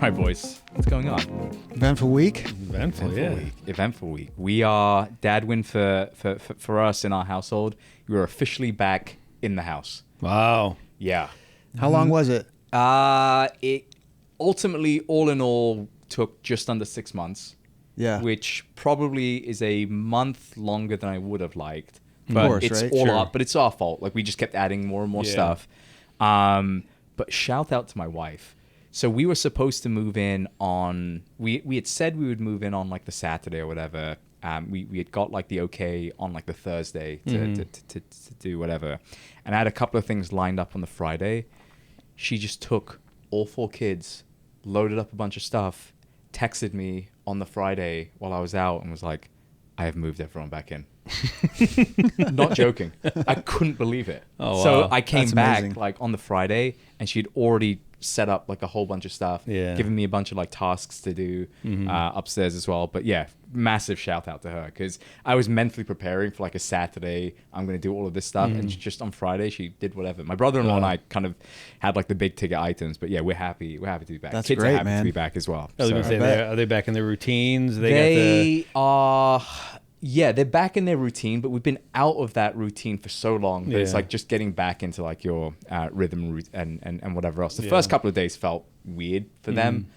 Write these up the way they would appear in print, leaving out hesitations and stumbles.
right, boys. What's going on? Eventful week. Eventful week. We are dad win for us in our household. We are officially back in the house. Wow. Yeah. How long was it? It ultimately, all in all, took just under 6 months. Yeah. Which probably is a month longer than I would have liked. But Of course, it's right? all Sure. up. But it's our fault. Like, we just kept adding more and more stuff. But shout out to my wife. So we were supposed to move in on, we had said we would move in on like the Saturday or whatever. We had got like the okay on like the Thursday to do whatever. And I had a couple of things lined up on the Friday. She just took all 4 kids, loaded up a bunch of stuff, texted me on the Friday while I was out and was like, I have moved everyone back in. Not joking. I couldn't believe it. Oh, wow. So I came That's back amazing. like on the Friday and she'd already set up like a whole bunch of stuff, giving me a bunch of like tasks to do upstairs as well. But yeah, massive shout out to her because I was mentally preparing for like a Saturday. I'm going to do all of this stuff. And just on Friday, she did whatever. My brother-in-law and I kind of had like the big ticket items. But yeah, we're happy. We're happy to be back. That's Kids great, are happy man. to be back as well. I was going to So- say, are they back in their routines? They are... Yeah, they're back in their routine, but we've been out of that routine for so long that it's like just getting back into like your rhythm and whatever else. The first couple of days felt weird for them.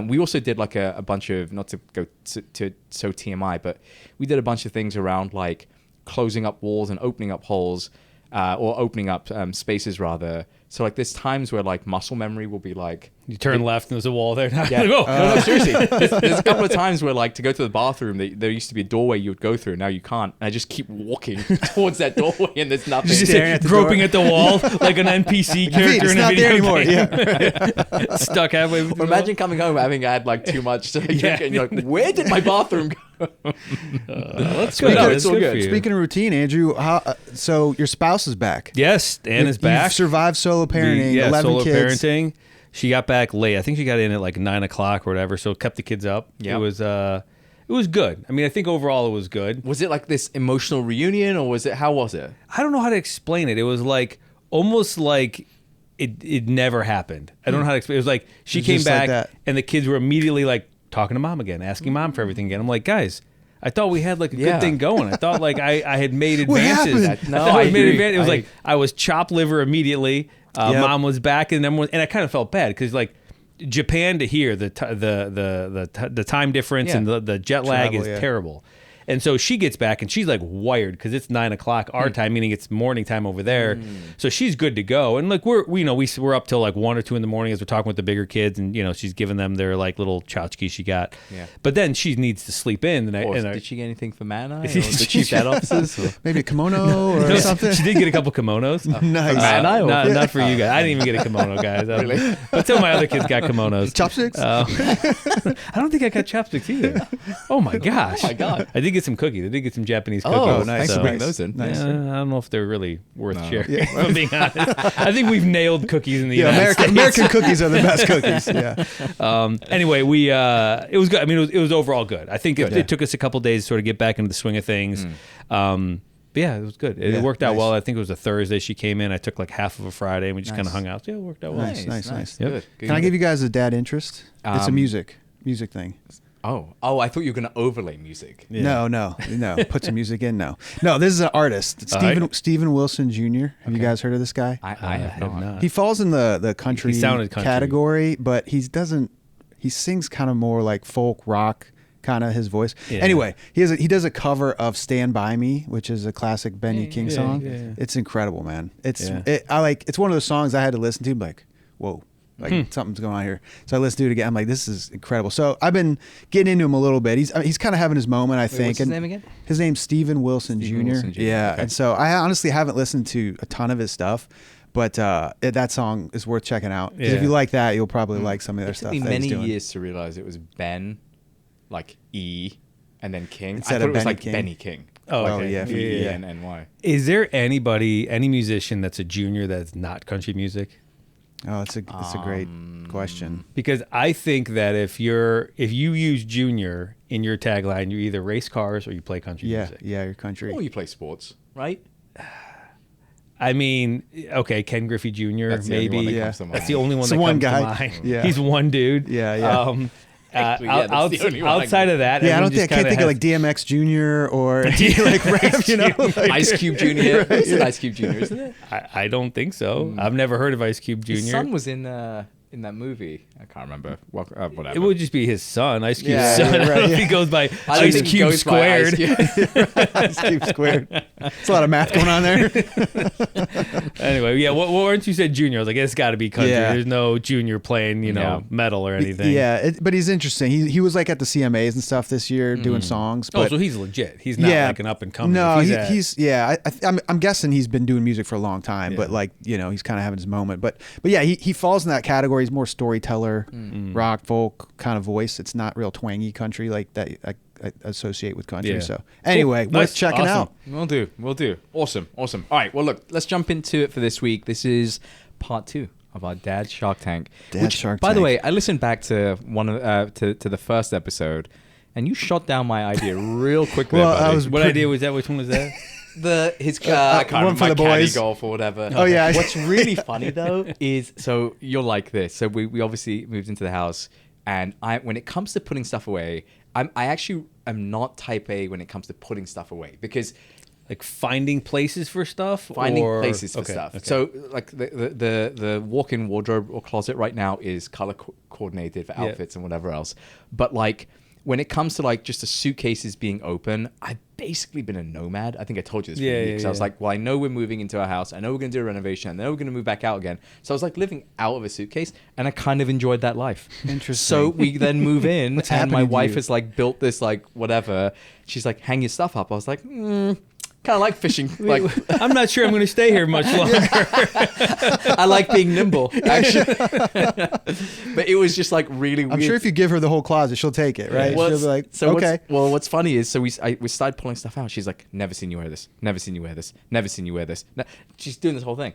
We also did like a bunch of, not to go to so TMI, but we did a bunch of things around like closing up walls and opening up holes or opening up spaces rather. So like there's times where like muscle memory will be like, You turn left and there's a wall there. yeah. No, seriously. There's a couple of times where, like, to go to the bathroom, there used to be a doorway you would go through. Now you can't. And I just keep walking towards that doorway, and there's nothing. Just Staring at the groping door. at the wall like an NPC character It's in a not video there anymore. game. Yeah. Stuck halfway. Or imagine coming home having had like too much to drink, and you're like, where did my bathroom go? That's good. good. No, It's it's all good good. for you. Speaking of routine, Andrew, so your spouse is back. Yes, Ann is back. You've survived solo parenting. 11 solo kids. parenting. She got back late. I think she got in at like 9 o'clock or whatever. So kept the kids up. Yep. It was good. I mean, I think overall it was good. Was it like this emotional reunion, or how was it? I don't know how to explain it. It was like almost like it never happened. I don't know how to explain. It was like she It's came just like back that. and the kids were immediately like talking to mom again, asking mom for everything again. I'm like, guys, I thought we had like a good thing going. I thought like I had made What advances. happened? No, I thought I I made agree. advances. It was like I was chopped liver immediately. Yep. Mom was back, and I kind of felt bad because like Japan to here, the time difference and the jet lag Travel, is terrible. And so she gets back and she's like wired because it's 9 o'clock our time, meaning it's morning time over there. So she's good to go. And like we're up till like 1 or 2 in the morning as we're talking with the bigger kids, and she's giving them their like little tchotchkes she got. Yeah. But then she needs to sleep in. Did she get anything for Man-Eye? Or the chief dad officers? Or? Maybe a kimono or something. She did get a couple kimonos. Nice. Man-Eye? Not for you guys. I didn't even get a kimono, guys. Really? But some of my other kids got kimonos. Chopsticks? I don't think I got chopsticks either. Oh my gosh. Oh my God. I did get some cookies. I did get some Japanese cookies. Oh, nice. Thanks for So- bringing those in. Nice. I don't know if they're really worth No. sharing. If I'm being honest. I think we've nailed cookies in the Yeah, United States. American cookies are the best cookies. Yeah. Anyway, it was good. I mean, it was overall good. I think Good. it took us a couple days to sort of get back into the swing of things. But yeah, it was good. It Yeah, worked out nice. well. I think it was a Thursday she came in. I took like half of a Friday, and we just kind of Nice. hung out. So yeah, it worked out well. Nice. Good. Can I give you guys a dad interest? It's a music thing. Oh, I thought you were going to overlay music. No. Put some music in. No. This is an artist. Stephen Wilson Jr. Have you guys heard of this guy? I have not. He falls in the country, He sounded country. category, but he sings kind of more like folk rock, kind of his voice. Yeah. Anyway, he does a cover of "Stand By Me," which is a classic Benny King song. yeah. It's incredible, man. It's Yeah. it's one of those songs I had to listen to, like, whoa. Like something's going on here. So I listened to it again. I'm like, this is incredible. So I've been getting into him a little bit. He's kind of having his moment, I think. What's his name again? His name's Stephen Wilson Stephen Jr. Wilson Jr. Yeah. Okay. And so I honestly haven't listened to a ton of his stuff, but that song is worth checking out. 'Cause if Yeah. you like that, you'll probably like some of the other It took stuff me that he's many doing. years to realize it was Ben, like E, and then King. Instead I thought of it was Benny like King. Benny King. Oh, like okay. Yeah, B-E-N-N-Y. Is there any musician that's a junior that's not country music? Oh, it's a great question. Because I think that if you use junior in your tagline, you either race cars or you play country Yeah, music. yeah, your country. Or you play sports, right? I mean, okay, Ken Griffey Jr. That's the only maybe. one that Yeah. comes to mind. That's the only one It's that the one comes guy. to mind. Yeah. He's one dude. Yeah. Actually, yeah, that's the only one I outside can- of that, Yeah, I everyone don't think I just can't kinda think of has- like DMX Jr. or like rap, you know? Like, Ice Cube Jr. It's an Ice Cube Jr., isn't it? I don't think so. I've never heard of Ice Cube Jr. His son was in that movie. I can't remember. Whatever. It would just be his son, Ice Cube's Yeah, son. yeah, I don't know right, if he goes by I don't Ice think he Cube goes by Ice squared. Cube. Ice Cube squared. It's a lot of math going on there. Anyway, yeah. What weren't you said junior? I was like, it's got to be country. Yeah. There's no junior playing, Yeah. metal or anything. Yeah, but he's interesting. He was like at the CMAs and stuff this year doing songs. Oh, But so he's legit. He's not like an up and coming. No, If he's yeah. I'm guessing he's been doing music for a long time, but like he's kind of having his moment. But yeah, he falls in that category. He's more storyteller, rock, folk kind of voice. It's not real twangy country like that I associate with country. Yeah. So anyway, Cool. worth Nice. checking Awesome. out. We'll do. Awesome. All right. Well, look, let's jump into it for this week. This is part 2 of our Dad Shark Tank. Dad Shark By the Tank. way, I listened back to to the first episode, and you shot down my idea real quick. Well, there, buddy. I was What idea was that? Which one was that? I can't one remember, for my the caddy boys. golf or whatever. Oh, yeah. What's really funny though is so you'll like this. So we obviously moved into the house, and when it comes to putting stuff away, I actually am not type A when it comes to putting stuff away because Like finding places for stuff? finding or... places for Okay, stuff. okay. So like the walk-in wardrobe or closet right now is color coordinated for outfits and whatever else. But like when it comes to like just the suitcases being open, I've basically been a nomad. I think I told you this because I was like, well, I know we're moving into our house. I know we're going to do a renovation. I know we're going to move back out again. So I was like living out of a suitcase, and I kind of enjoyed that life. Interesting. So we then move in, and happening my to wife you? has like built this like whatever. She's like, hang your stuff up. I was like, kind of like fishing. Like I'm not sure I'm going to stay here much longer. I like being nimble, actually. But it was just like really weird. I'm sure if you give her the whole closet, she'll take it, right? What's- She'll be like, so okay. what's funny is, so we started pulling stuff out. She's like, never seen you wear this. Never seen you wear this. Never seen you wear this. She's doing this whole thing.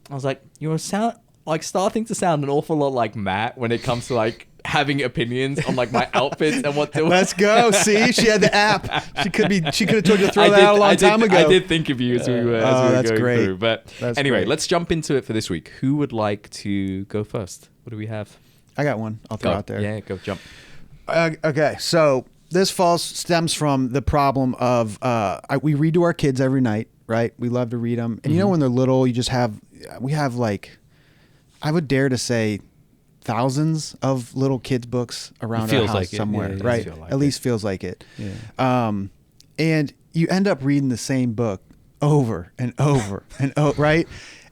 I was like, you're starting to sound an awful lot like Matt when it comes to like having opinions on like my outfits and what to wear. Let's go. See, she had the app. She could have told you to throw that out a long time ago. I did think of you as we were that's going great. through. But That's anyway, great. let's jump into it for this week. Who would like to go first? What do we have? I got one. I'll throw Go. out there. Yeah, go jump. Okay, so this stems from the problem of we read to our kids every night, right? We love to read them, and you know when they're little, we have like, I would dare to say, thousands of little kids books around our feels house like it. somewhere, Yeah, it does right? feel like At least feels like it. Yeah. And you end up reading the same book over and over and over, right?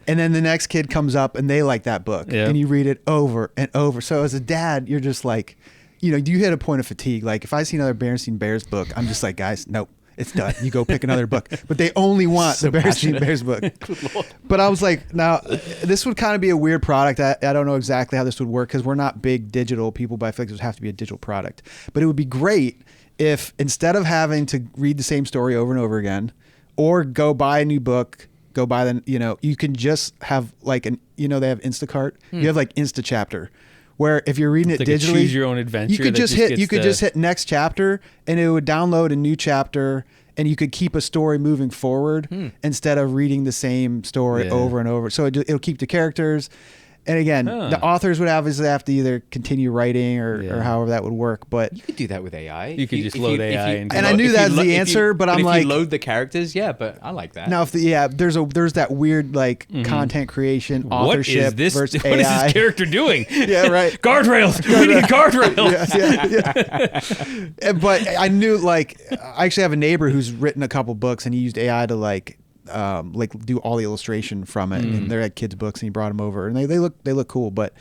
And then the next kid comes up and they like that book, Yeah. and you read it over and over. So as a dad, you're just like, you hit a point of fatigue. Like if I see another Berenstain Bears book, I'm just like, guys, nope, it's done. You go pick another book. But they only want the Berenstain Bears book. Good Lord. But I was like, now this would kind of be a weird product. I don't know exactly how this would work because we're not big digital people, but I feel like this would have to be a digital product. But it would be great if instead of having to read the same story over and over again, or go buy a new book, go buy the, you can just have like they have Instacart. You have like Insta Chapter, where if you're reading it It's like a digitally, choose your own adventure you could that just just hit gets you could the- just hit next chapter, and it would download a new chapter, and you could keep a story moving forward instead of reading the same story Yeah. over and over. So it'll keep the characters. And again, the authors would obviously have to either continue writing or however that would work. But You could do that with AI. You could just load AI into And I knew that's the answer, but I'm if like- you load the characters, yeah, but I like that. now, there's that weird like content creation What authorship is this? versus What is AI. this character doing? Yeah, right. Guardrails. We need guardrails. Yeah. But I knew I actually have a neighbor who's written a couple books, and he used AI to like do all the illustration from it, and they're like kids' books, and he brought them over, and they look cool, but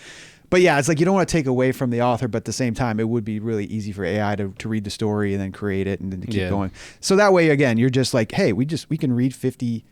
yeah, it's like you don't want to take away from the author, but at the same time, it would be really easy for AI to read the story and then create it and then to keep going. So that way, again, you're just like, hey, we can read 50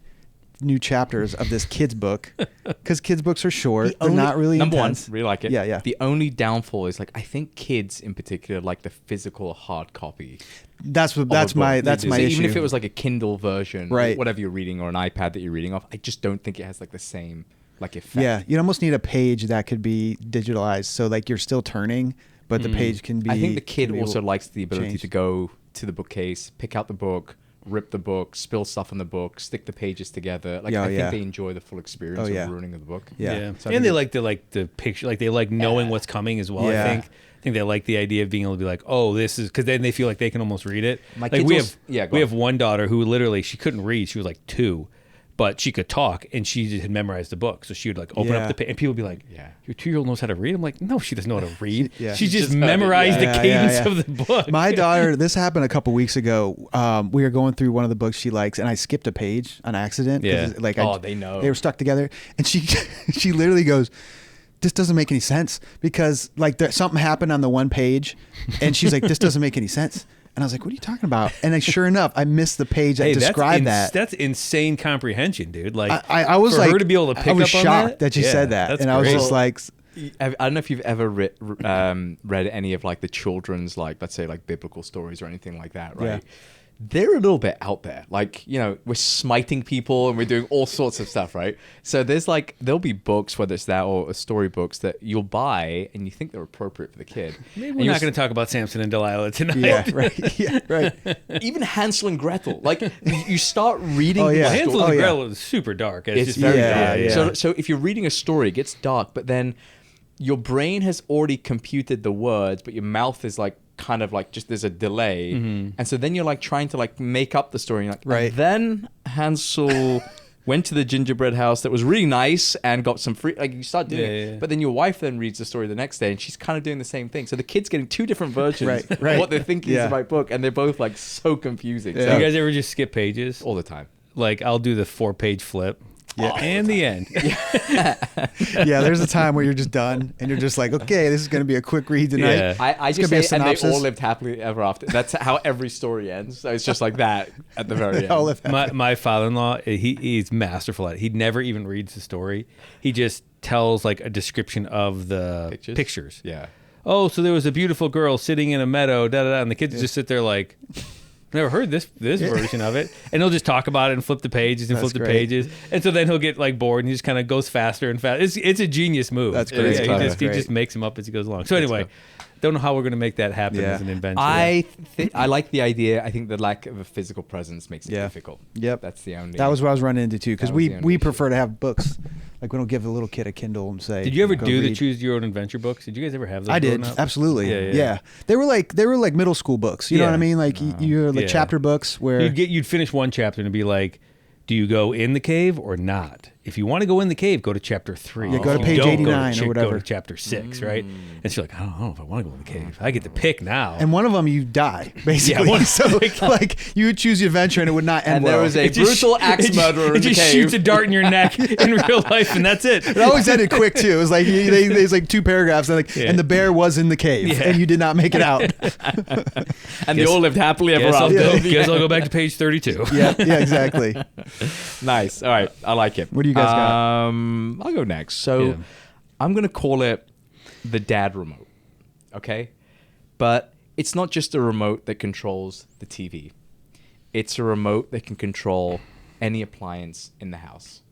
new chapters of this kid's book because kids' books are short. They're not really number intense. one, really like it. Yeah. The only downfall is I think kids in particular like the physical hard copy. That's of my a book. that's So my issue. even if it was like a Kindle version, Right. whatever you're reading, or an iPad that you're reading off, I just don't think it has the same effect. Yeah, you'd almost need a page that could be digitalized, so you're still turning, but the page can be. I think the kid can be also likes the ability changed. to go to the bookcase, pick out the book, rip the book, spill stuff on the book, stick the pages together. Like, Yeah, I yeah. think they enjoy the full experience Oh, yeah. of ruining of the book. Yeah. So I And think they like the picture, like they like knowing what's coming as well. Yeah. I think they like the idea of being able to be like, oh, this is, because then they feel like they can almost read it. My Like kids we also- have, yeah, go we on. have one daughter who literally she couldn't read. She was like 2, but she could talk, and she just had memorized the book. So she would like open Yeah. up the page, and people would be like, Yeah. your 2-year-old knows how to read. I'm like, no, she doesn't know how to read. Yeah. She just Just heard it, memorized yeah. the Yeah, cadence yeah. of the book. My daughter, this happened a couple weeks ago. We were going through one of the books she likes, and I skipped a page on accident. 'cause Yeah. Like They know. they were stuck together, and she she literally goes, "This doesn't make any sense," because like something happened on the one page, and she's like, "This doesn't make any sense." And I was like, "What are you talking about?" And then, sure enough, I missed the page that Hey, described that. That's insane comprehension, dude. Like I was for like, her to be able to pick I was up on shocked that, she yeah, said that, that's and I was great. just like, I don't know if you've ever read any of like the children's, like, let's say like biblical stories or anything like that, right? Yeah. They're a little bit out there. Like, you know, we're smiting people and we're doing all sorts of stuff, right? So there'll be books, whether it's that or storybooks, that you'll buy and you think they're appropriate for the kid. Maybe And we're you'll not going to talk about Samson and Delilah tonight. yeah, right, yeah, right. even Hansel and Gretel. Like, you start reading. Oh, yeah. these Hansel stories- and Oh, yeah. Gretel is super dark. It's It's just very Yeah, dark. yeah. So if you're reading a story, it gets dark, but then your brain has already computed the words, but your mouth is like kind of like just there's a delay, and so then you're like trying to like make up the story. And you're like, Right. and then Hansel went to the gingerbread house that was really nice and got some free. Like, you start doing Yeah, it, yeah. but then your wife then reads the story the next day, and she's kind of doing the same thing. So the kid's getting 2 different versions Right, right. of what they're thinking is Yeah. the right book, and they're both like so confusing. Yeah. Do So, you guys ever just skip pages? all the time. Like I'll do the 4-page flip. Yeah. And the end. Yeah, there's a time where you're just done, and you're just like, okay, this is going to be a quick read tonight. Yeah. I It's just gonna be say, a and they synopsis. all lived happily ever after. That's how every story ends. So it's just like that at the very end. All live My father-in-law, he's masterful at it. He never even reads the story. He just tells like a description of the pictures. Yeah. Oh, so there was a beautiful girl sitting in a meadow, da da da, and the kids just sit there like, never heard this version of it, and he'll just talk about it and flip the pages and That's flip the great. pages, and so then he'll get like bored and he just kind of goes faster and faster. It's a genius move. That's Yeah, great. he That's just great. makes them up as he goes along. So anyway, don't know how we're gonna make that happen Yeah. as an invention. I like the idea. I think the lack of a physical presence makes it Yeah. difficult. Yep. That's the only. That was what I was running into too, because That was we the only we issue. prefer to have books. Like, we don't give the little kid a Kindle and say, Did you ever "Go do the read." choose your own adventure books? Did you guys ever have those? I did, growing up? absolutely. Yeah, Yeah, yeah. They were like middle school books. You know Yeah. what I mean? Like you're like Yeah. chapter books where You'd finish one chapter and it'd be like, do you go in the cave or not? If you want to go in the cave, go to chapter 3. Yeah, go If to you page don't, 89 or Go whatever. to chapter 6, right? And she's like, I don't know if I want to go in the cave. I get to pick now. and one of them you die basically. one- So like you would choose the adventure and it would not end And there well. was a It just- brutal axe it just- murderer in It the just cave. shoots a dart in your neck in real life, and that's it. It always ended quick too. It was like there's like 2 paragraphs and like Yeah. and the bear was in the cave Yeah. and you did not make it out. and they all lived happily ever Guess I'll, after. go, guess I'll go back to page 32. yeah, exactly. Nice. All right. I like it. What do you guys got? I'll go next. So Yeah. I'm going to call it the dad remote. Okay? But it's not just a remote that controls the TV. It's a remote that can control any appliance in the house.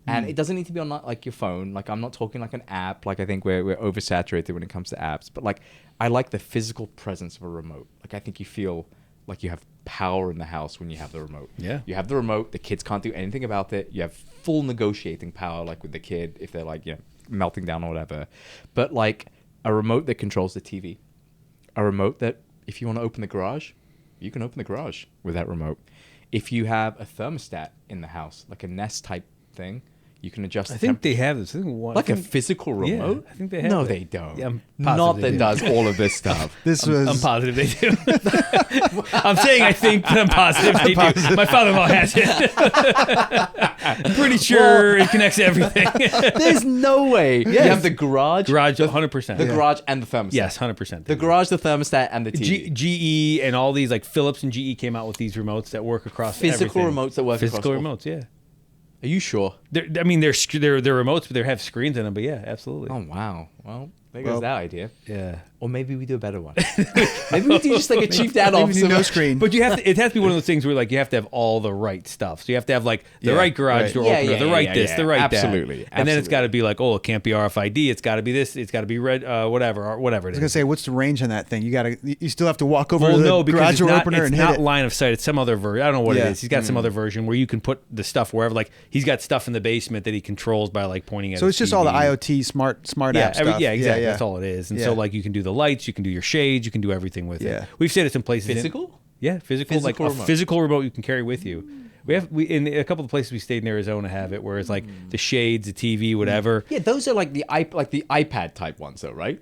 And it doesn't need to be on like your phone. Like, I'm not talking like an app. Like, I think we're oversaturated when it comes to apps. But like, I like the physical presence of a remote. Like, I think you feel like you have power in the house when you have the remote. Yeah. You have the remote. The kids can't do anything about it. You have full negotiating power, like with the kid, if they're like, you know, melting down or whatever. But like a remote that controls the TV. A remote that, if you want to open the garage, you can open the garage with that remote. If you have a thermostat in the house, like a Nest type thing, you can adjust. I the think they have this. I think one, like I a think- physical remote. I think they have No, that. they don't. Yeah, I'm Not positive that they do. does all of this stuff. I'm positive they do. I'm saying I think, but I'm positive they do. My father-in-law has it. I'm pretty sure it connects to everything. There's no way. You have the garage, Garage, 100%. the garage, and the thermostat. Yes, 100%. The garage, the thermostat, and the TV. GE and all these, like Philips and GE came out with these remotes that work across Physical everything. remotes that work Physical across all- remotes, yeah. Are you sure? They're remotes, but they have screens in them. But yeah, absolutely. Oh wow. Well, there goes Well, that idea. Yeah. Or maybe we do a better one. Maybe we do just like a chief dad Maybe officer. no screen. But it has to be one of those things where like you have to have all the right stuff. So you have to have like the right garage door opener, the right this, the right absolutely, that. And then it's got to be like, oh, it can't be RFID. It's got to be this. It's got to be red, whatever it I was is. gonna say, what's the range on that thing? You still have to walk over Well, to the no, because garage it's door not, opener it's and hit not it. line of sight. It's some other version. I don't know what it Yeah. is. He's got some other version where you can put the stuff wherever. Like he's got stuff in the basement that he controls by like pointing at. So his it's just all the TV. IoT smart app stuff. Yeah, exactly. That's all it is. And so Yeah. like you can do the lights, you can do your shades, you can do everything with Yeah. it. We've stayed at some places. Physical? Yeah, physical like a remote. physical remote you can carry with you. We in a couple of places we stayed in Arizona have it where it's like the shades, the TV, whatever. Yeah, those are like the iPad type ones, though, right?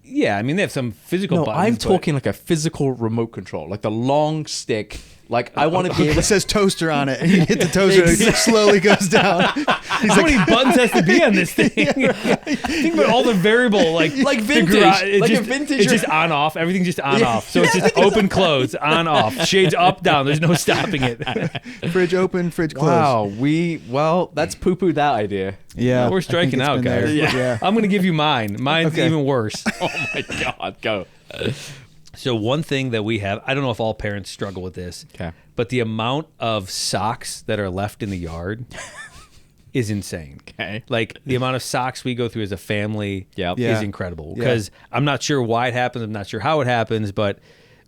Yeah, I mean they have some physical No, buttons. I'm but- talking like a physical remote control, like the long stick. Like I want to be able. It says toaster on it, and you hit the toaster, and it slowly goes down. How many buttons has to be on this thing? Think about all the variable, like vintage, like a vintage. It's just on off. Everything's just on off. So it's just open, close, on off. Shades up, down. There's no stopping it. Fridge open, fridge closed. Wow, that's poo-pooed that idea. Yeah, We're striking out, guys. Yeah. I'm gonna give you mine. Mine's Okay. even worse. Oh my God, go. So one thing that we have, I don't know if all parents struggle with this, Okay. but the amount of socks that are left in the yard is insane. Okay. Like the amount of socks we go through as a family Yep. is Yeah. incredible. Yeah. Because I'm not sure why it happens. I'm not sure how it happens, but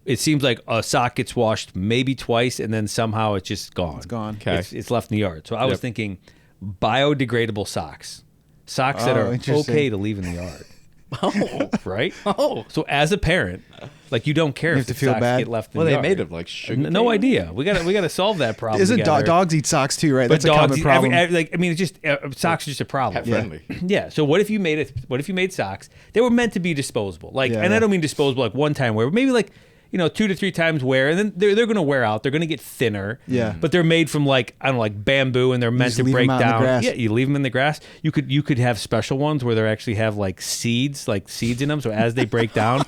it seems like a sock gets washed maybe twice and then somehow it's just gone. It's gone. Okay. It's left in the yard. So I was Yep. thinking biodegradable socks. Socks that Oh, are interesting. okay to leave in the yard. Oh, Right? oh. So as a parent, like you don't care You if have the to feel socks bad? get left in Well, the they yard. made of like sugar. No idea. We got to solve that problem. Isn't together. dogs eat socks too, right? But That's a common dogs, problem. it's just socks are just a problem. Pet friendly. Yeah. So what if you made socks? They were meant to be disposable. Like, Yeah, and I yeah. don't mean disposable like one time wear, but maybe like 2 to 3 times wear, and then they're going to wear out. They're going to get thinner. Yeah. But they're made from like I don't know, like bamboo, and they're meant just to leave break them out in the down. grass. Yeah, you leave them in the grass. You could have special ones where they actually have like seeds in them. So as they break down,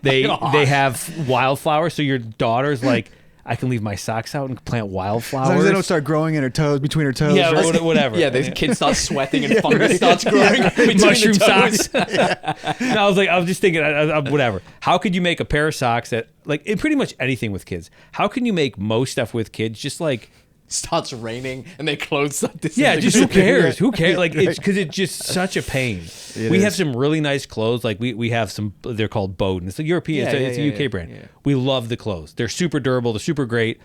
they have wildflowers. So your daughter's like, I can leave my socks out and plant wildflowers. As long as they don't start growing in her toes, between her toes. Yeah, right? whatever. Yeah, the kid starts sweating and fungus starts growing between Mushroom the toes. socks. No, I was just thinking, whatever. How could you make a pair of socks that, like, in pretty much anything with kids? How can you make most stuff with kids just like, Starts raining and their clothes start yeah, disintegrating. just who cares? Who cares? Like, it's because it's just such a pain. We is. have some really nice clothes. Like we have some. They're called Bowden. It's a European. It's a UK brand. yeah. We love the clothes. They're super durable. They're super great.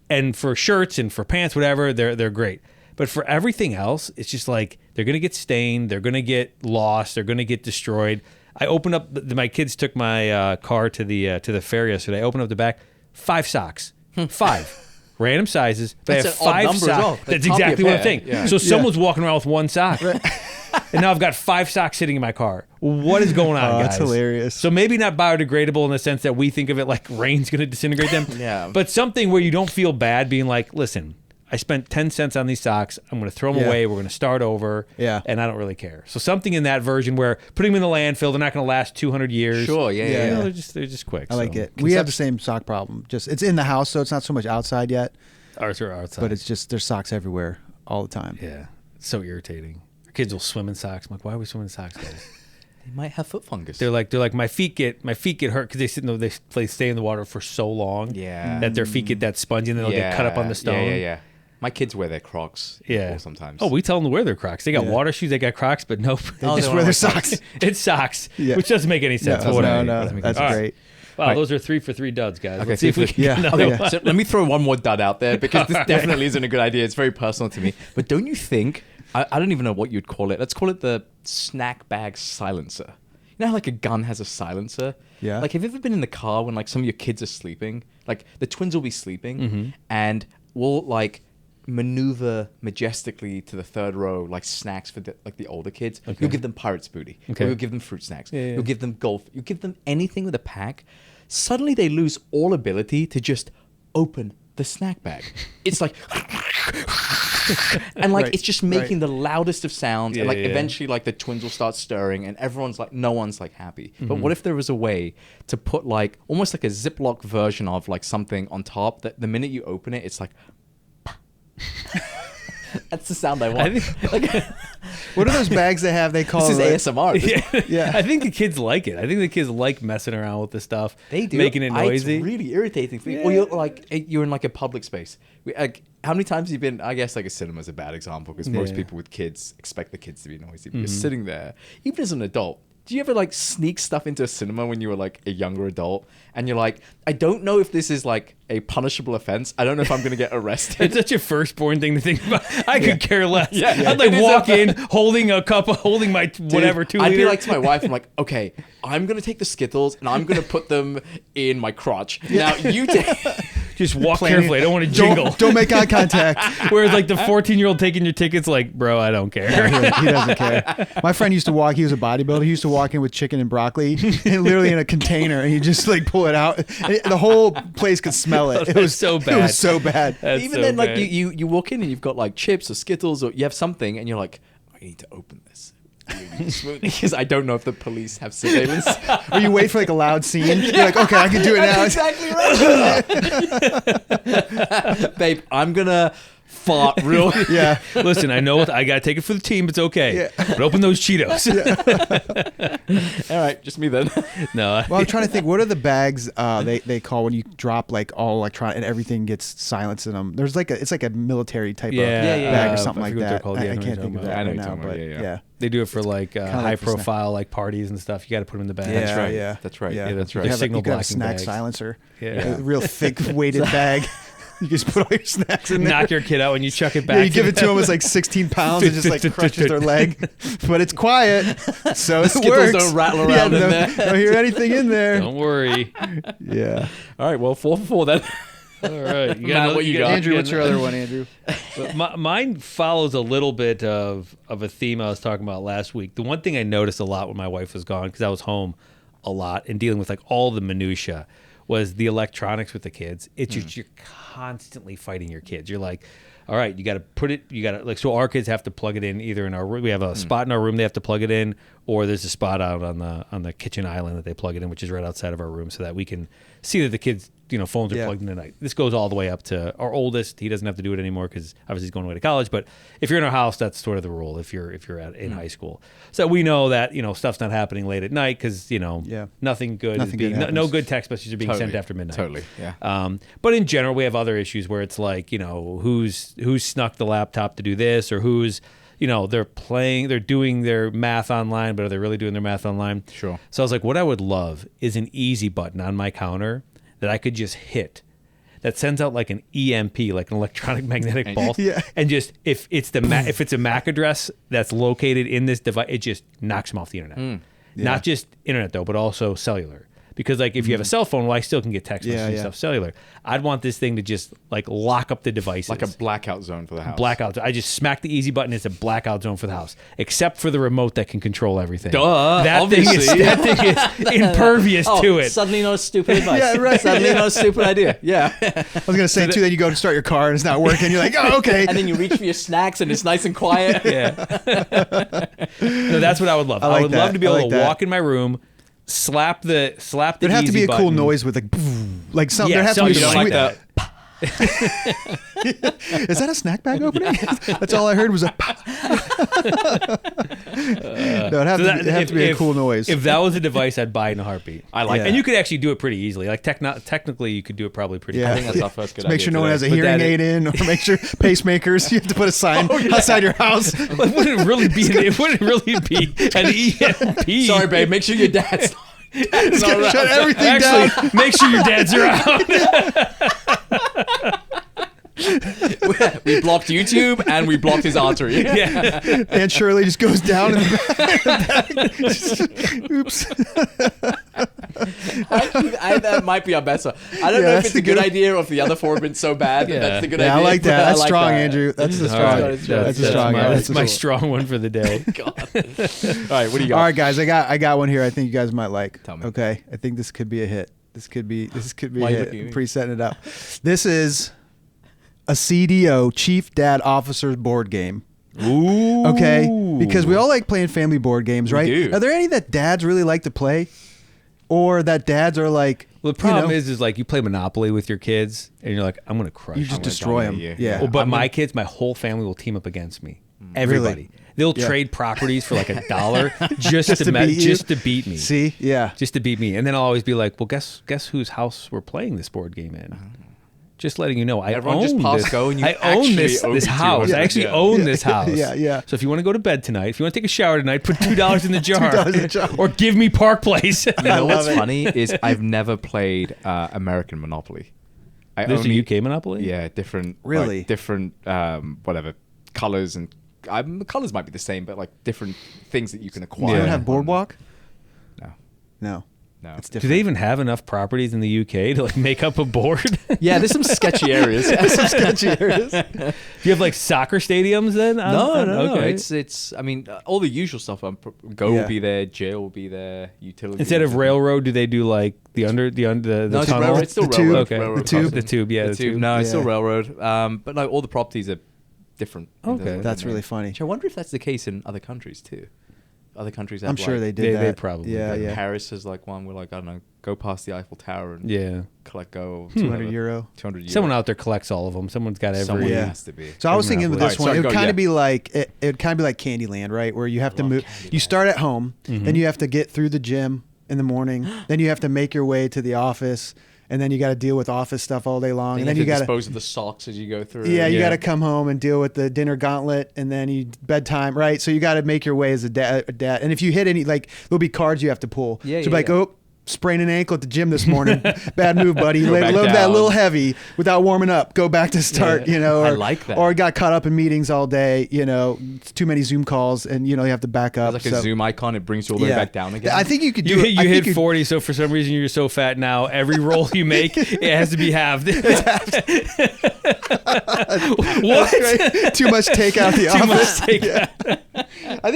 And for shirts and for pants, whatever, they're great. But for everything else, it's just like they're gonna get stained. They're gonna get lost. They're gonna get destroyed. I opened up. My kids took my car to the fair yesterday. I opened up the back. 5 socks. 5. Random sizes. But That's I have an odd 5 number as socks. well. The That's top of exactly your what I'm pair. saying. Yeah. So someone's walking around with 1 sock. And now I've got 5 socks sitting in my car. What is going on, Oh, guys? that's hilarious. So maybe not biodegradable in the sense that we think of it like rain's going to disintegrate them. Yeah. But something where you don't feel bad being like, listen, I spent 10 cents on these socks. I'm going to throw them Yeah. away. We're going to start over. Yeah. And I don't really care. So something in that version where putting them in the landfill, they're not going to last 200 years. Sure, Yeah, You know, yeah. they're just quick. I like So it. We have the same sock problem. Just it's in the house, so it's not so much outside yet. Ours are outside. But it's just there's socks everywhere all the time. yeah. It's so irritating. Our kids will swim in socks. I'm like, why are we swimming in socks, guys? They might have foot fungus. They're like my feet get hurt because they stay in the water for so long. Yeah. That their feet get that spongy and then they'll get cut up on the stone. Yeah. My kids wear their Crocs. Yeah. Sometimes. Oh, we tell them to wear their Crocs. They got Yeah. water shoes. They got Crocs, but nope. They Oh, just they wear don't their wear socks. It's socks, Yeah. which doesn't make any sense. No, but whatever. no, Doesn't make any that's sense. great. Wow, those are 3 for 3 duds, guys. Okay, Let's see if we can Yeah. get another Okay. one. So let me throw one more dud out there because this definitely isn't a good idea. It's very personal to me. But don't you think, I don't even know what you'd call it. Let's call it the snack bag silencer. You know how like a gun has a silencer? Yeah. Like have you ever been in the car when like some of your kids are sleeping? Like the twins will be sleeping and we'll like maneuver majestically to the third row like snacks for the older kids. Okay. You'll give them pirate's booty. Okay. Or you'll give them fruit snacks. Yeah. You'll give them golf. You give them anything with a pack. Suddenly they lose all ability to just open the snack bag. It's like and like Right, it's just making the loudest of sounds and Yeah, like yeah. eventually like the twins will start stirring and everyone's like no one's like happy. But Mm-hmm. what if there was a way to put like almost like a Ziploc version of like something on top that the minute you open it it's like That's the sound I want. What are those bags they have? They call This is it ASMR. Yeah. I think the kids like it. I think the kids like messing around with the stuff. They do. Making it noisy. It's really irritating. Or you're in like a public space. How many times have you been? I guess like a cinema is a bad example because most people with kids expect the kids to be noisy. But you're sitting there, even as an adult. Do you ever like sneak stuff into a cinema when you were like a younger adult and you're like, I don't know if this is like a punishable offense. I don't know if I'm going to get arrested. It's such a firstborn thing to think about. I could care less. Yeah. I'd like walk in holding a cup, holding my whatever 2 liter. I'd be like to my wife, I'm like, okay, I'm going to take the Skittles and I'm going to put them in my crotch. Now you just walk carefully. I don't want to jingle. Don't make eye contact. Whereas like the 14-year-old taking your tickets, like, bro, I don't care. He doesn't care. My friend used to walk. He was a bodybuilder. He used to walk in with chicken and broccoli, and literally in a container, and you just like pull it out. And the whole place could smell it. It was so bad. It was so bad. That's even so then, like bad. you walk in and you've got like chips or Skittles or you have something and you're like, I need to open this really smoothly because I don't know if the police have surveillance. Or you wait for like a loud scene. You're like, okay, I can do it now. Exactly right. Babe, I'm gonna fart real. Yeah. Listen, I know what I gotta take it for the team. It's okay. Yeah. But open those Cheetos. All right, just me then. No. Well, I'm trying to think. What are the bags they call when you drop like all electronic and everything gets silenced in them? There's like it's like a military type of bag or something I like forget what they're that. called. Yeah, I know what can't you're think of talking that I know right what now, you're talking but about, yeah. They do it for like like high for snack. profile like parties and stuff. You got to put them in the bag. Yeah, That's right. yeah. That's right. Yeah, Yeah, that's You right. could have, Signal you could have a blocking snack bags. silencer. Yeah. A real thick weighted bag. You just put all your snacks in there. Knock your kid out when you chuck it back. Yeah, you give it to them. It's like 16 pounds. It just like crushes their leg, but it's quiet, so it Skittles works. don't rattle around in there. Don't hear anything in there. Don't worry. Yeah. All right, well, 4 for 4 then. All right. You Matt, what you got? Andrew, what's your other one, Andrew? Mine follows a little bit of a theme I was talking about last week. The one thing I noticed a lot when my wife was gone, because I was home a lot and dealing with like all the minutia, was the electronics with the kids. It's just you're constantly fighting your kids. You're like, all right, you got to put it, you got to, like, so our kids have to plug it in either in our room. We have a spot in our room they have to plug it in, or there's a spot out on the kitchen island that they plug it in, which is right outside of our room, so that we can see that the kids, phones are plugged in at night. This goes all the way up to our oldest. He doesn't have to do it anymore because obviously he's going away to college. But if you're in our house, that's sort of the rule. If you're in high school, so we know that stuff's not happening late at night because nothing good is being no good text messages are being sent after midnight. Totally, yeah. But in general, we have other issues where it's like who's snuck the laptop to do this, or who's they're doing their math online, but are they really doing their math online? Sure. So I was like, what I would love is an easy button on my counter that I could just hit that sends out like an EMP, like an electronic magnetic pulse. Yeah. And just if it's if it's a MAC address that's located in this device, it just knocks them off the internet. Not just internet though, but also cellular. Because like if you have a cell phone, well, I still can get text messages and stuff cellular. I'd want this thing to just like lock up the devices. Like a blackout zone for the house. Blackout. I just smack the easy button. It's a blackout zone for the house, except for the remote that can control everything. Duh, that obviously. That thing is impervious to it. Suddenly not a stupid advice. Yeah, right. Suddenly not a stupid idea. Yeah. I was gonna say too. Then you go to start your car and it's not working. You're like, oh, okay. And then you reach for your snacks and it's nice and quiet. Yeah. No, that's what I would love. I would love to be able to walk in my room, slap the There'd have to be a button. cool noise with like something. Yeah, there has to be something a like sweet. that. Is that a snack bag opening? That's all I heard was a. No, it'd have to be a cool noise. If that was a device, I'd buy it in a heartbeat. I like And you could actually do it pretty easily. Like technically, you could do it probably pretty. Yeah. I think that's our first good Just make idea sure no one today. has a But hearing that aid in, or make sure pacemakers. You have to put a sign outside your house. It wouldn't really be. It wouldn't really be an EMP. Sorry, babe. Make sure your dad's It's gonna shut everything Actually, down. make sure your dads are out. We blocked YouTube and we blocked his artery. Yeah. Aunt Shirley just goes down in the back. Oops. Actually, that might be our best one. I don't know if that's it's a a good good- idea or if the other four have been so bad that that's the good idea. I like but that. That's I like strong, that. Andrew. That's the All strong. right. That's a strong. That's my cool. strong one for the day. God. All right, what do you got? All right, guys. I got one here. I think you guys might like. Tell me. Okay. I think this could be a hit. This could be Why a you hit. looking at me? Pretty setting it up. This is a CDO, Chief Dad Officers board game. Ooh. Okay, because we all like playing family board games, right? do. Are there any that dads really like to play? or that dads are like. Well, the problem is like you play Monopoly with your kids, and you're like, I'm gonna crush. You you. just destroy them. Yeah. Well, but my kids, my whole family will team up against me. Everybody. Really? They'll trade properties for like $1 just to beat me. See, yeah, just to beat me, and then I'll always be like, well, guess whose house we're playing this board game in. Just letting you know, Everyone just pass go and you I own this own house. I actually own this house. Yeah. So if you want to go to bed tonight, if you want to take a shower tonight, put $2 in the jar. $2 in the jar. Or give me Park Place. You know what's funny is I've never played American Monopoly. There's a UK Monopoly? Yeah, different. Really? Like, different, whatever, colors and... the colors might be the same, but like different things that you can acquire. You don't have Boardwalk? No. No, No. it's different. Do they even have enough properties in the UK to like make up a board? Yeah, there's some sketchy areas. some sketchy areas? Do you have like soccer stadiums then? No. Okay. It's. I mean, all the usual stuff. Go will be there. Jail will be there. Utility. Instead of railroad, do they do like the No, it's tunnel? railroad. It's still The tube. railroad. Okay. Railroad The tube. crossing. The tube, yeah. The tube. No, it's still Yeah. railroad. But like all the properties are different. Okay. That's really funny. I wonder if that's the case in other countries too. Other countries have I'm sure like, they did that. they probably Yeah, like yeah. Paris is like one where like I don't know, go past the Eiffel Tower and Yeah. collect go 200 euro. 200 euro. Someone out there collects all of them. Someone's got every. Someone Yeah. has to be. So I was thinking with this Alright, one, sorry, it would go, kind yeah. of be like it would kind of be like Candyland, right? Where you have to love move. Candyland. You start at home, then you have to get through the gym in the morning, then you have to make your way to the office, and then you got to deal with office stuff all day long, and then you got to dispose of the socks as you go through. yeah, you Yeah. got to come home and deal with the dinner gauntlet, and then you bedtime, right? So you got to make your way as a dad. And if you hit any, like there'll be cards you have to pull. Yeah, so be like, yeah. oh, sprained an ankle at the gym this morning. Bad move, buddy. Go back Load that a down. little heavy without warming up. Go back to start. Yeah. You know, or, I like that. Or got caught up in meetings all day. You know, it's too many Zoom calls, and you know you have to back up. There's like a so- zoom icon. It brings you all the way back down again. I think you could do. You, it. I you think hit 40, so for some reason you're so fat now. Every roll you make, it has to be halved. What? Right? Too much takeout the Too much office. takeout. I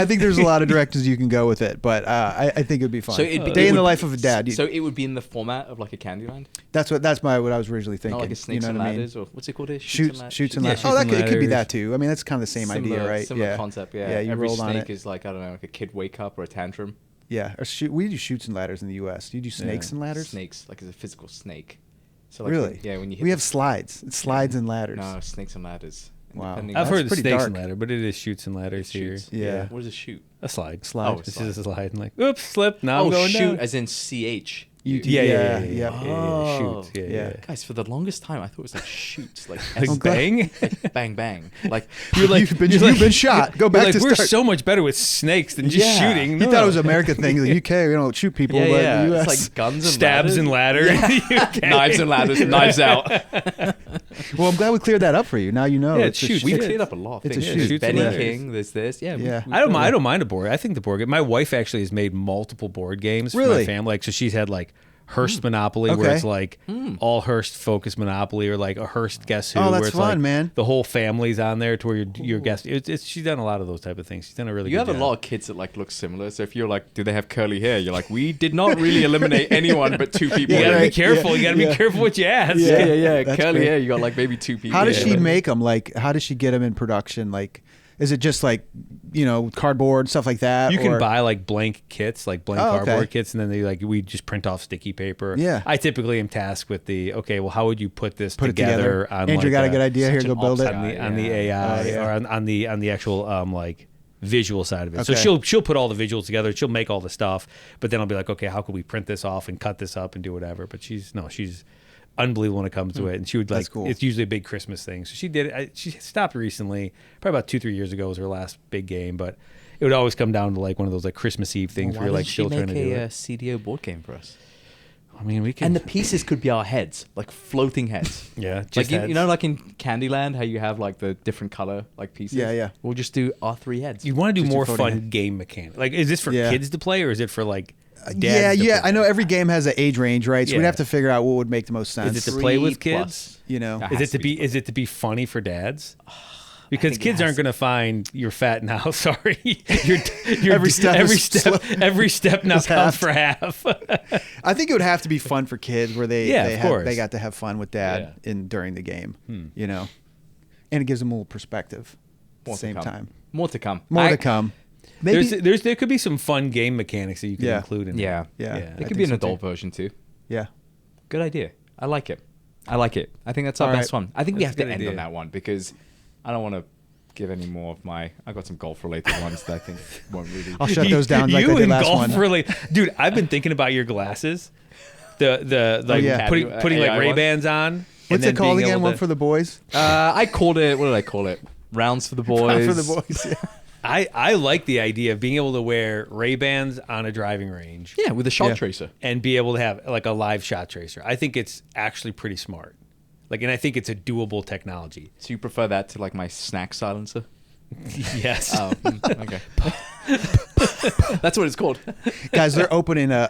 think there's a lot of directions you can go with it, but I think it'd be fun. So it'd be, Day it in the would- life of a dad. So it would be in the format of like a Candyland, That's what I was originally thinking. not like a snakes you know and what I mean? ladders, or what's it called? Here? Shoots and Yeah, ladders. Shoots Oh, and it could be Ladders. that too. I mean, that's kind of the same idea, right? Similar Yeah. concept. Yeah. Yeah, you Every rolled on snake it. is like I don't know, like a kid wake up or a tantrum. Yeah. Or we do shoots and ladders in the U.S. Do you do snakes and ladders? Snakes, like it's a physical snake. So like Really? when you hit We have slides. It's slides and ladders. no snakes and ladders. Wow. Depending I've on- heard the pretty snakes dark. and ladder, but it is shoots and ladders here. shoots. Yeah. What is a shoot? A slide. Slide. Oh, This is a slide. And like, oops, slip. Now I'm Oh, going shoot, down. as in CH. Yeah. Oh. Shoots. Yeah. Yeah. Guys, for the longest time, I thought it was like shoots, like Like I'm glad- bang. like bang bang, like You're like, you've been shot. Go you're back like, to we're start. so much better with snakes than just Yeah. shooting. He No, thought it no. was an American thing. The UK, we don't shoot people, yeah, but yeah. the US. It's like guns and stabs ladders. and ladder. in the UK. Knives and ladders, knives out. Well, I'm glad we cleared that up for you. Now you know. Yeah, It's a shoot. shoot. We've It's- cleared up a lot of it's a things. shoot. There's Shoots Benny and ladders. King. There's this. Yeah. Yeah. I don't mind a board. I think the board game. My wife actually has made multiple board games for Really? my family. Like, so she's had like Hearst Monopoly, where Okay. it's like all Hearst focused Monopoly, or like a Hearst Guess Who. Oh, that's where it's fun, like man. The whole family's on there to where your guest. She's done a lot of those type of things. She's done a really. You good have a job. lot of kids that like look similar. So if you're like, do they have curly hair? You're like, we did not really eliminate anyone but two people. You gotta Right. be careful. Yeah. You gotta be Yeah. careful what you ask. Yeah. That's Curly great. hair. You got like maybe two people. How does Yeah. she make them? Like, how does she get them in production? Like, is it just like, cardboard stuff like that? You can or- buy like blank kits, like blank Oh, okay. cardboard kits, and then we just print off sticky paper. Yeah. I typically am tasked with how would you put this Put it together. on Andrew like got a good idea. Here, such go an build it. ops guy. on the AI Oh, yeah. or on the actual like visual side of it. So Okay. she'll put all the visuals together. She'll make all the stuff, but then I'll be like, okay, how could we print this off and cut this up and do whatever? But she's unbelievable when it comes to it, and she would That's like cool. it's usually a big Christmas thing. So she did it. She stopped recently, probably about 2-3 years ago was her last big game, but it would always come down to like one of those like Christmas Eve things where you're like still trying to do it. CDO board game for us? I mean, we can. And the pieces could be our heads, like floating heads. yeah, Like just you know, like in Candyland, how you have like the different color like pieces. Yeah. We'll just do our three heads. you want to do Just more your floating fun game mechanic. Like, is this for Yeah. kids to play or is it for like? Yeah. dads to play? I know every game has an age range, right? So we'd Yeah. have to figure out what would make the most sense. Is it to play with 3 kids? plus. You know? Ah. Is has it to to be be? Is it to be funny for dads? Because think it kids has aren't going to find you're fat now. Sorry, you're Every step is every step now is counts half. for half. I think it would have to be fun for kids, where Yeah, of course. they got to have fun with dad during the game. You know, and it gives them a little perspective at More the same to come. time. More to come. More to come. Maybe. there could be some fun game mechanics that you could Yeah. include in Yeah. Yeah. It I could think be an so, adult too. version too. Yeah. Good idea. I like it. I think that's our All best right. one. I think we That's have a to good end idea. on that one because I don't want to give any more of my. I got some golf related ones that I think won't really. I'll shut those down like I You did and last golf one. really, dude. I've been thinking about your glasses. The like yeah. putting like AI Ray ones? Bans on. and What's then it called being again? able One to- for the boys. I called it. What did I call it? Rounds for the boys. For the boys. Yeah. I like the idea of being able to wear Ray Bans on a driving range Yeah, with a shot Yeah. tracer. and be able to have like a live shot tracer. I think it's actually pretty smart. Like, and I think it's a doable technology. So you prefer that to like my snack silencer? Yes. Oh, okay. That's what it's called. Guys, they're opening a.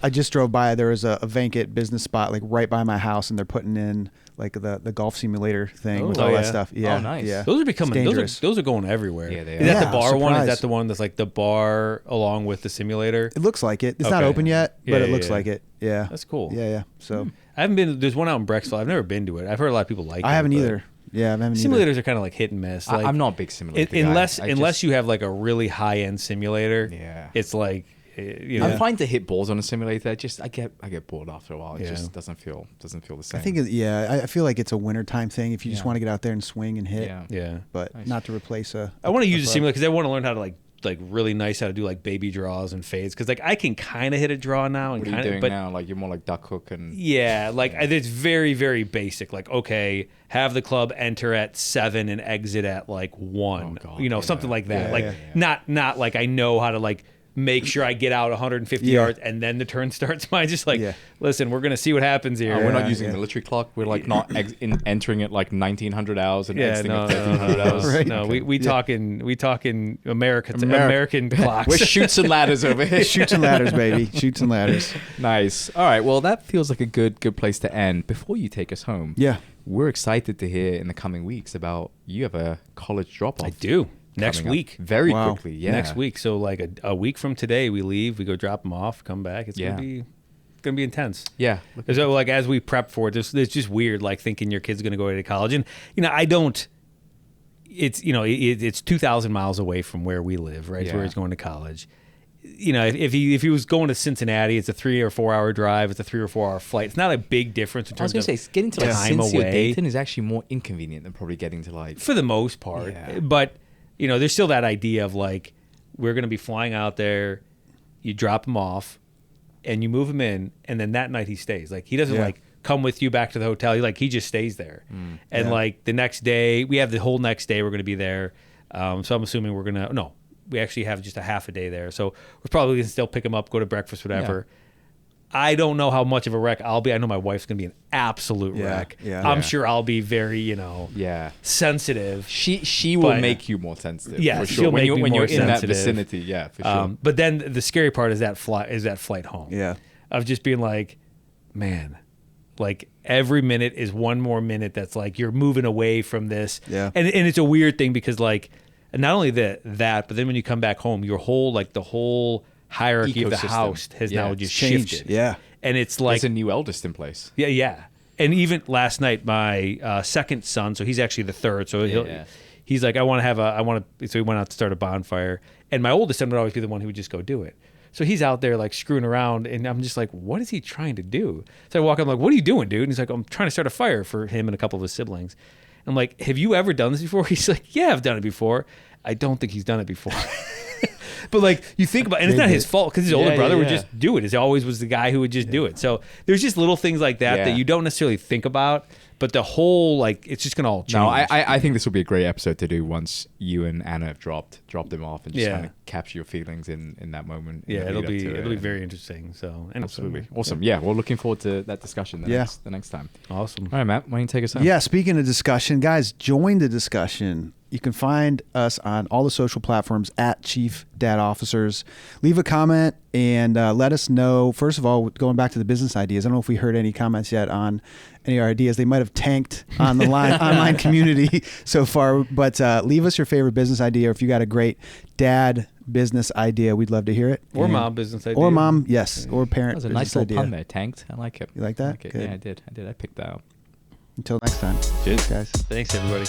I just drove by. There was a vacant business spot like right by my house, and they're putting in like the golf simulator thing with Oh, all yeah. that stuff. Yeah, nice. Yeah, Those are It's becoming dangerous. those are going everywhere. Yeah, they Is that are. the bar one? Is Surprise. that the one that's like the bar along with the simulator? It looks like it. It's not Okay. open yet, Yeah, but it yeah, looks yeah. like it. Yeah, That's cool. Yeah, yeah. So I haven't been. There's one out in Brexville. I've never been to it. I've heard a lot of people like it. I haven't but either. Yeah, I haven't either. Simulators are kind of like hit and miss. Like, I'm not a big simulator guy. unless I unless just- you have like a really high end simulator. Yeah. It's like you know. I'm fine to hit balls on a simulator. I get bored after a while. It Yeah. just doesn't feel the same. I think I feel like it's a wintertime thing. If you just Yeah. want to get out there and swing and hit, Yeah. Yeah. but Nice. not to replace a. I want to use a club. simulator because I want to learn how to like really nice how to do like baby draws and fades because like I can kind of hit a draw now and What are you kind of doing but now? Like you're more like duck hook and yeah like it's very very basic like okay have the club enter at 7 and exit at like 1 Oh, God, you know yeah. something like that Yeah, like yeah. not like I know how to like make sure I get out 150 Yeah. yards and then the turn starts mine just like Yeah. listen we're gonna see what happens here. Oh, we're Yeah, not using yeah. a military clock. We're like not entering it like 1900 hours and Yeah, exiting no, at no, 1300 no, hours. Right. no. We Yeah. talking American America. clocks. We're shoots and ladders over here. Shoots and ladders, baby. Shoots and ladders. Nice. All right. Well, that feels like a good place to end. Before you take us home, Yeah. we're excited to hear in the coming weeks about you have a college drop off. I do. Next coming up week. very Wow. quickly. Yeah. Next week. So like a week from today, we leave. We go drop them off. Come back. It's Yeah. gonna be intense. Yeah. So like as we prep for it, it's just weird like thinking your kid's gonna go to college, and you know I don't. It's it's 2,000 miles away from where we live, right? It's where Yeah. he's going to college. You know, if he was going to Cincinnati, it's a 3 or 4 hour drive. It's a 3 or 4 hour flight. It's not a big difference in I was terms going of to say, getting to like time Cincy or away. Dayton is actually more inconvenient than probably getting to like. For the most part. Yeah. But, you know, there's still that idea of like, we're going to be flying out there, you drop him off, and you move him in, and then that night he stays. Like, he doesn't Yeah. like come with you back to the hotel. He just stays there. And Yeah. like the next day, we have the whole next day we're going to be there. So I'm assuming we're going to, no, we actually have just a half a day there. So we're probably going to still pick him up, go to breakfast, whatever. I don't know how much of a wreck I'll be. I know my wife's going to be an absolute Yeah, wreck. yeah. I'm Yeah. sure I'll be very, Yeah. sensitive. She will But- make you more sensitive. Yeah, for she'll sure. When make you me when more you're in that sensitive. vicinity, yeah, for sure. But then the scary part is that flight home. Yeah. Of just being like, man, like every minute is one more minute that's like you're moving away from this. Yeah. And it's a weird thing because like not only that, but then when you come back home, your whole like the whole hierarchy of the Ecosystem. house has Yeah, now it's just changed. shifted. Yeah. And it's like There's a new eldest in place. yeah. And even last night, my second son, so he's actually the third. So Yeah. he's like, so he went out to start a bonfire. And my oldest son would always be the one who would just go do it. So he's out there like screwing around. And I'm just like, what is he trying to do? So I walk up, I'm like, what are you doing, dude? And he's like, I'm trying to start a fire for him and a couple of his siblings. I'm like, have you ever done this before? He's like, yeah, I've done it before. I don't think he's done it before. But like you think about, and it's not his fault because his older Yeah, brother would yeah. just do it. He always was the guy who would just do it. So there's just little things like that Yeah. that you don't necessarily think about, but the whole like it's just gonna all change. No, I think this will be a great episode to do once you and Anna have dropped him off and just Yeah. kind of capture your feelings in that moment. in yeah, the it'll lead up be to it. it'll be very interesting. So and Absolutely. Awesome. Yeah, we're looking forward to that discussion Yeah. the next time. awesome. All right, Matt, why don't you take us home? Yeah, speaking of discussion, guys, join the discussion. You can find us on all the social platforms at Chief Dad Officers. Leave a comment and let us know. First of all, going back to the business ideas, I don't know if we heard any comments yet on any of our ideas. They might have tanked on the online community so far, but leave us your favorite business idea. Or if you got a great dad business idea, we'd love to hear it. Or And- mom business idea. Or mom, yes. Or That parent was a business nice little idea. pun there, tanked. I like it. You like that? I like it. Good. Yeah, I did. I picked that up. Until next time. Cheers. Guys. Thanks everybody.